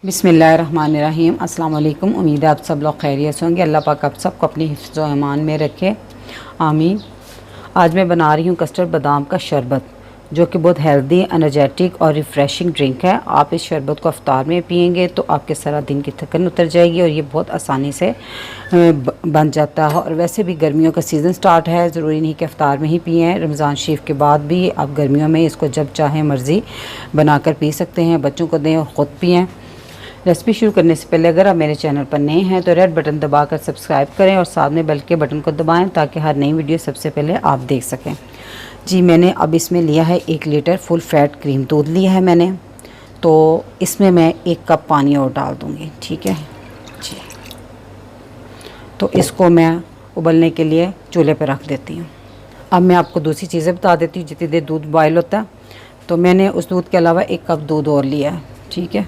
बिस्मिल्लाहिर्रहमानिर्रहीम। अस्सलाम वालेकुम। उम्मीद है आप सब लोग खैरियत से होंगे। अल्लाह पाक आप सबको अपनी हिफ्ज़ व अमान में रखे, आमीन। आज मैं बना रही हूँ कस्टर्ड बादाम का शरबत, जो कि बहुत हेल्दी, एनर्जेटिक और रिफ़्रेशिंग ड्रिंक है। आप इस शरबत को इफ्तार में पियेंगे तो आपके सारा दिन की थकन उतर जाएगी और ये बहुत आसानी से बन जाता है। और वैसे भी गर्मियों का सीज़न स्टार्ट है, ज़रूरी नहीं कि इफ्तार में ही पिएँ। रमज़ान शरीफ के बाद भी आप गर्मियों में इसको जब चाहें मर्ज़ी बनाकर पी सकते हैं, बच्चों को दें और ख़ुद पिएँ। रेसिपी शुरू करने से पहले अगर आप मेरे चैनल पर नए हैं तो रेड बटन दबाकर सब्सक्राइब करें और साथ में बेल के बटन को दबाएं ताकि हर नई वीडियो सबसे पहले आप देख सकें। जी, मैंने अब इसमें लिया है 1 लीटर फुल फैट क्रीम दूध लिया है मैंने, तो इसमें मैं 1 कप पानी और डाल दूँगी। ठीक है जी, तो इसको मैं उबलने के लिए चूल्हे पर रख देती हूँ। अब मैं आपको दूसरी चीज़ें बता देती हूँ। जितनी देर दूध बॉयल होता है तो मैंने उस दूध के अलावा 1 कप दूध और लिया है। ठीक है,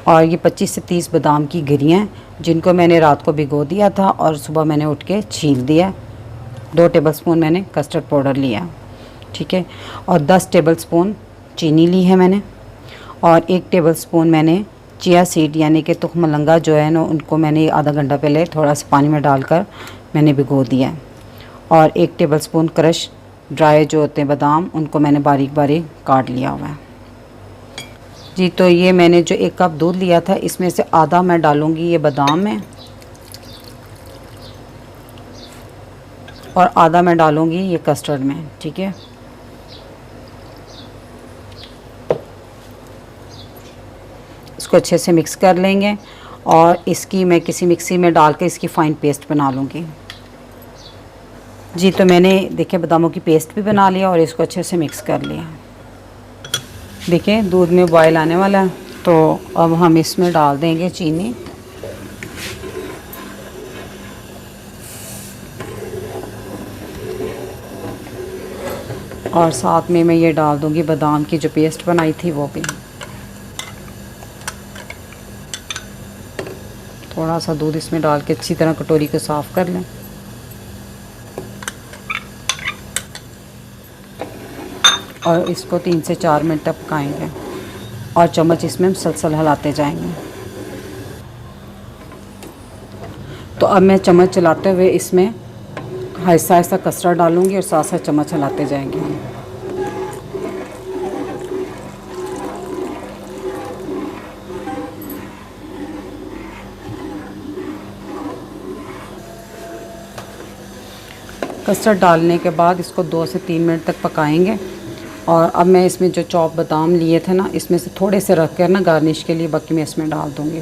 और ये 25 से 30 बादाम की गिरियाँ हैं जिनको मैंने रात को भिगो दिया था और सुबह मैंने उठ के छील दिया। 2 टेबलस्पून मैंने कस्टर्ड पाउडर लिया। ठीक है, और 10 टेबलस्पून चीनी ली है मैंने, और 1 टेबलस्पून मैंने चिया सीड यानी कि तुख मलंगा जो है ना, उनको मैंने आधा घंटा पहले थोड़ा सा पानी में डालकर मैंने भिगो दिया। और 1 टेबलस्पून क्रश ड्राई जो होते हैं बादाम, उनको मैंने बारीक बारीक काट लिया हुआ है। जी, तो ये मैंने जो 1 कप दूध लिया था इसमें से आधा मैं डालूँगी ये बादाम में और आधा मैं डालूँगी ये कस्टर्ड में। ठीक है, इसको अच्छे से मिक्स कर लेंगे और इसकी मैं किसी मिक्सी में डाल के इसकी फ़ाइन पेस्ट बना लूँगी। जी, तो मैंने देखिए बादामों की पेस्ट भी बना लिया और इसको अच्छे से मिक्स कर लिया। देखिए दूध में बॉयल आने वाला है, तो अब हम इसमें डाल देंगे चीनी। और साथ में मैं ये डाल दूंगी बादाम की जो पेस्ट बनाई थी वो भी। थोड़ा सा दूध इसमें डाल के अच्छी तरह कटोरी को साफ़ कर लें। और इसको 3 से 4 मिनट तक पकाएंगे और चम्मच इसमें मुसलसल हिलाते जाएंगे। तो अब मैं चम्मच चलाते हुए इसमें आहिस्ता आहिस्ता कस्टर्ड डालूंगी और साथ साथ चम्मच हिलाते जाएंगे। कस्टर्ड डालने के बाद इसको 2 से 3 मिनट तक पकाएंगे। और अब मैं इसमें जो चॉप बादाम लिए थे ना, इसमें से थोड़े से रख कर ना गार्निश के लिए बाकी मैं इसमें डाल दूँगी।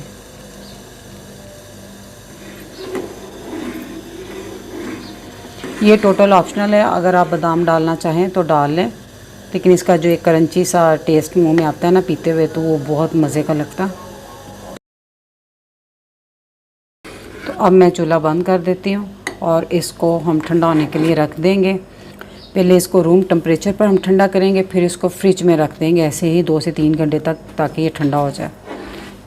ये टोटल ऑप्शनल है, अगर आप बादाम डालना चाहें तो डाल लें, लेकिन इसका जो एक क्रंची सा टेस्ट मुंह में आता है ना पीते हुए, तो वो बहुत मज़े का लगता है। तो अब मैं चूल्हा बंद कर देती हूँ और इसको हम ठंडा होने के लिए रख देंगे। पहले इसको रूम टेम्परेचर पर हम ठंडा करेंगे, फिर इसको फ्रिज में रख देंगे ऐसे ही 2 से 3 घंटे तक, ताकि ये ठंडा हो जाए।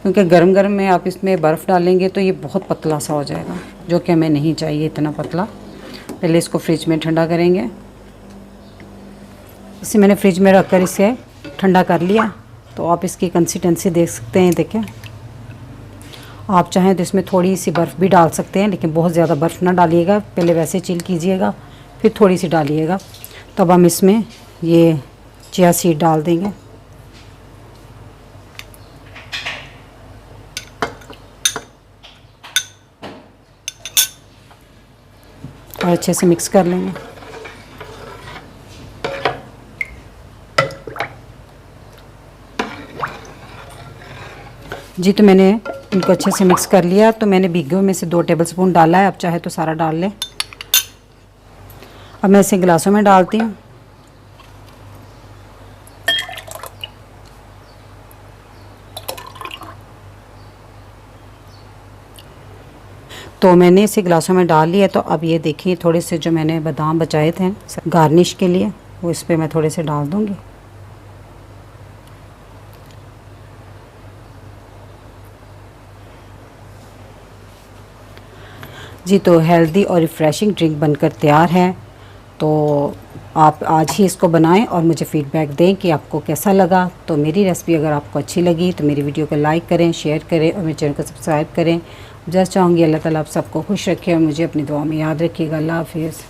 क्योंकि गर्म गर्म में आप इसमें बर्फ़ डालेंगे तो ये बहुत पतला सा हो जाएगा, जो कि हमें नहीं चाहिए इतना पतला। पहले इसको फ्रिज में ठंडा करेंगे। इसे मैंने फ्रिज में रख कर इसे ठंडा कर लिया, तो आप इसकी कंसिस्टेंसी देख सकते हैं। देखें, आप चाहें तो इसमें थोड़ी सी बर्फ़ भी डाल सकते हैं, लेकिन बहुत ज़्यादा बर्फ़ ना डालिएगा। पहले वैसे चिल कीजिएगा, फिर थोड़ी सी डालिएगा। तब हम इसमें ये चिया सीड डाल देंगे और अच्छे से मिक्स कर लेंगे। जी, तो मैंने इनको अच्छे से मिक्स कर लिया। तो मैंने भिगो में से 2 टेबलस्पून डाला है, अब चाहे तो सारा डाल लें। अब मैं इसे गिलासों में डालती हूँ। तो मैंने इसे गिलासों में डाल लिया। तो अब ये देखिए थोड़े से जो मैंने बादाम बचाए थे गार्निश के लिए, वो इस पर मैं थोड़े से डाल दूँगी। जी, तो हेल्दी और रिफ़्रेशिंग ड्रिंक बनकर तैयार है। तो आप आज ही इसको बनाएं और मुझे फ़ीडबैक दें कि आपको कैसा लगा। तो मेरी रेसिपी अगर आपको अच्छी लगी तो मेरी वीडियो को लाइक करें, शेयर करें और मेरे चैनल को सब्सक्राइब करें। जस्ट चाहूँगी अल्लाह ताला आप सबको खुश रखे और मुझे अपनी दुआ में याद रखिएगा। अल्लाह हाफ़िज़।